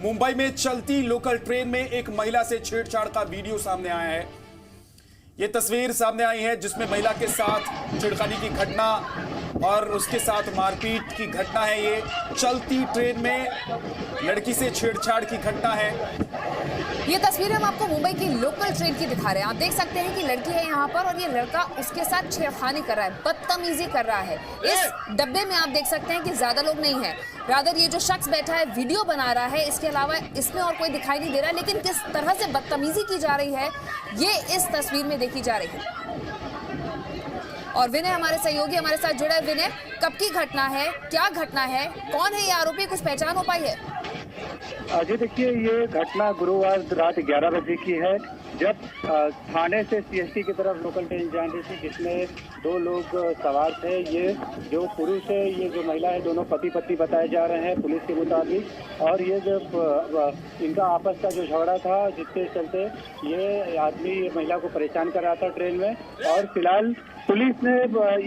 मुंबई में चलती local train में एक महिला से छेड़छाड़ का वीडियो सामने आया है। यह तस्वीर सामने आई है जिसमें महिला के साथ छेड़खानी की घटना और उसके साथ मारपीट की घटना है। ये चलती ट्रेन में लड़की से छेड़छाड़ की घटना है। ये तस्वीर हम आपको मुंबई की लोकल ट्रेन की दिखा रहे हैं। आप देख सकते हैं कि लड़की है यहाँ पर और ये लड़का उसके साथ छेड़खानी कर रहा है, बदतमीजी कर रहा है। इस डब्बे में आप देख सकते हैं कि ज्यादा लोग नहीं है, रादर ये जो शख्स बैठा है वीडियो बना रहा है, इसके अलावा इसमें और कोई दिखाई नहीं दे रहा है। लेकिन किस तरह से बदतमीजी की जा रही है ये इस तस्वीर में देखी जा रही है। और विनय हमारे सहयोगी हमारे साथ जुड़ा है। विनय, कब की घटना है, क्या घटना है, कौन है ये आरोपी, कुछ पहचान हो पाई है? जी देखिए, ये घटना गुरुवार रात 11 बजे की है, जब थाने से सीएसटी की तरफ लोकल ट्रेन जा रही थी, जिसमें दो लोग सवार थे। ये जो पुरुष है, ये जो महिला है, दोनों पति पत्नी बताए जा रहे हैं पुलिस के मुताबिक। और ये जब इनका आपस का जो झगड़ा था, जिसके चलते ये आदमी महिला को परेशान कर रहा था ट्रेन में। और फिलहाल पुलिस ने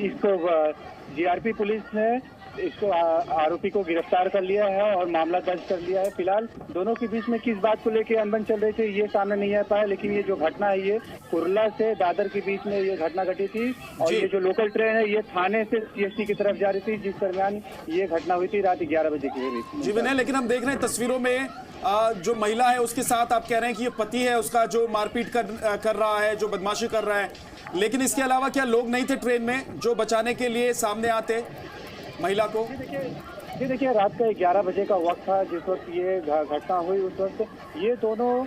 इसको जीआरपी पुलिस ने इसको आरोपी को गिरफ्तार कर लिया है और मामला दर्ज कर लिया है। फिलहाल दोनों के बीच में किस बात को लेकर अनबन चल रही थी ये सामने नहीं आ पाया, लेकिन ये जो घटना है ये कुर्ला से दादर के बीच में ये घटना घटी थी। और ये जो लोकल ट्रेन है ये थाने से सीएसटी की तरफ जा रही थी, जिस दरमियान ये घटना हुई थी रात 11 बजे की। जी विनय, लेकिन हम देख रहे हैं तस्वीरों में जो महिला है उसके साथ आप कह रहे हैं कि ये पति है उसका जो मारपीट कर रहा है, जो बदमाशी कर रहा है, लेकिन इसके अलावा क्या लोग नहीं थे ट्रेन में जो बचाने के लिए सामने आते महिला को? जी देखिए, रात का 11 बजे का वक्त था जिस वक्त ये घटना हुई। उस वक्त ये दोनों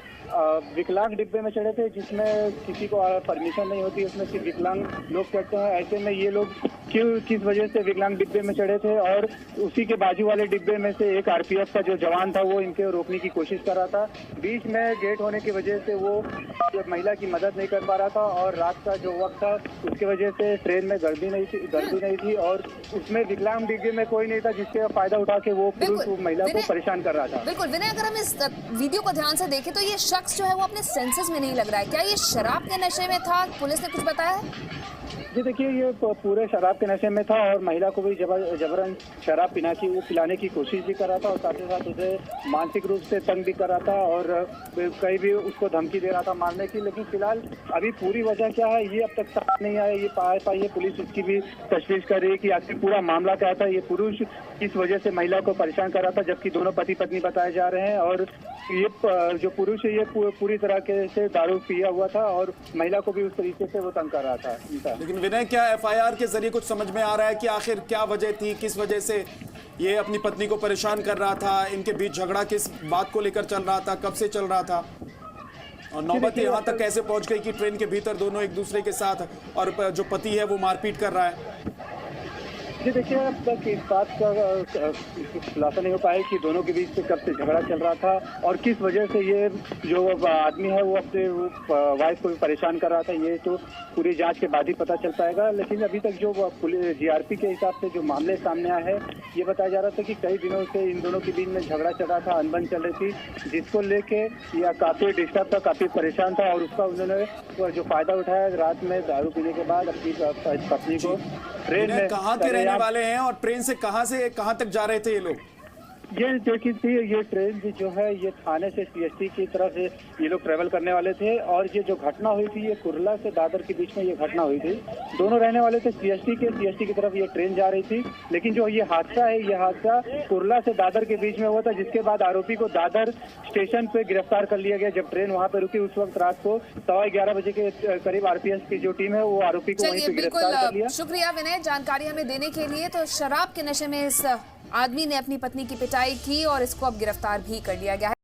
विकलांग डिब्बे में चढ़े थे, जिसमें किसी को परमिशन नहीं होती, उसमें सिर्फ विकलांग लोग चढ़ते हैं। ऐसे में ये लोग किस वजह से विकलांग डिब्बे में चढ़े थे, और उसी के बाजू वाले डिब्बे में से एक आरपीएफ का जो जवान था वो इनके रोकने की कोशिश कर रहा था। बीच में गेट होने की वजह से वो महिला की मदद नहीं कर पा रहा था। और रात का जो वक्त था उसकी वजह से ट्रेन में गर्दी नहीं थी और उसमें विकलांग डिब्बे में कोई नहीं था, जिससे फायदा उठा के वो पुरुष महिला को परेशान कर रहा था। बिल्कुल विनय, अगर हम इस वीडियो को ध्यान से देखें तो ये शख्स जो है वो अपने सेंसेस में नहीं लग रहा है। क्या ये शराब के नशे में था? पुलिस ने कुछ बताया है? जी देखिए, ये पूरे शराब के नशे में था और महिला को भी जबरन शराब पिलाने की कोशिश भी कर रहा था और साथ ही साथ उसे मानसिक रूप से तंग भी कर रहा था और कहीं भी उसको धमकी दे रहा था मारने की। लेकिन फिलहाल अभी पूरी वजह क्या है ये अब तक साफ नहीं आया। ये पाई है, पुलिस उसकी भी तशवीश कर रही है कि आखिर पूरा मामला क्या था, ये पुरुष किस वजह से महिला को परेशान कर रहा था, जबकि दोनों पति पत्नी बताए जा रहे हैं। और ये जो पुरुष है ये पूरी तरह से दारू पिया हुआ था और महिला को भी उस तरीके से वो तंग कर रहा था। लेकिन विनय, क्या एफआईआर के जरिए कुछ समझ में आ रहा है कि आखिर क्या वजह थी, किस वजह से ये अपनी पत्नी को परेशान कर रहा था? इनके बीच झगड़ा किस बात को लेकर चल रहा था, कब से चल रहा था, और नौबत यहाँ तक कैसे पहुंच गई कि ट्रेन के भीतर दोनों एक दूसरे के साथ और जो पति है वो मारपीट कर रहा है? जी देखिए, अब तक इस बात का खुलासा नहीं हो पाया कि दोनों के बीच से कब से झगड़ा चल रहा था और किस वजह से ये जो आदमी है वो अपने वाइफ को भी परेशान कर रहा था। ये तो पूरी जांच के बाद ही पता चल पाएगा। लेकिन अभी तक जो जीआरपी के हिसाब से जो मामले सामने आए हैं, ये बताया जा रहा था कि कई दिनों से इन दोनों के बीच में झगड़ा चल रहा था, अनबन चल रही थी, जिसको लेके यह काफी डिस्टर्ब था, काफी परेशान था। और उसका उन्होंने जो फायदा उठाया रात में दारू पीने के बाद अपनी पत्नी को ट्रेन में। कहाँ के रहने वाले हैं और ट्रेन से कहाँ तक जा रहे थे ये लोग? ये देखी थी, ये ट्रेन जो है ये थाने से सीएसटी की तरफ से ये लोग ट्रेवल करने वाले थे। और ये जो घटना हुई थी ये कुर्ला से दादर के बीच में ये घटना हुई थी। दोनों रहने वाले थे सीएसटी की तरफ ये ट्रेन जा रही थी। लेकिन जो ये हादसा है ये हादसा कुर्ला से दादर के बीच में हुआ था, जिसके बाद आरोपी को दादर स्टेशन पे गिरफ्तार कर लिया गया। जब ट्रेन वहाँ पे रुकी उस वक्त रात को 11:15 बजे के करीब आरपीएफ की जो टीम है वो आरोपी को वहीं पे गिरफ्तार कर लिया। शुक्रिया विनय जानकारी हमें देने के लिए। तो शराब के नशे में इस आदमी ने अपनी पत्नी की पिटाई की और इसको अब गिरफ्तार भी कर लिया गया है।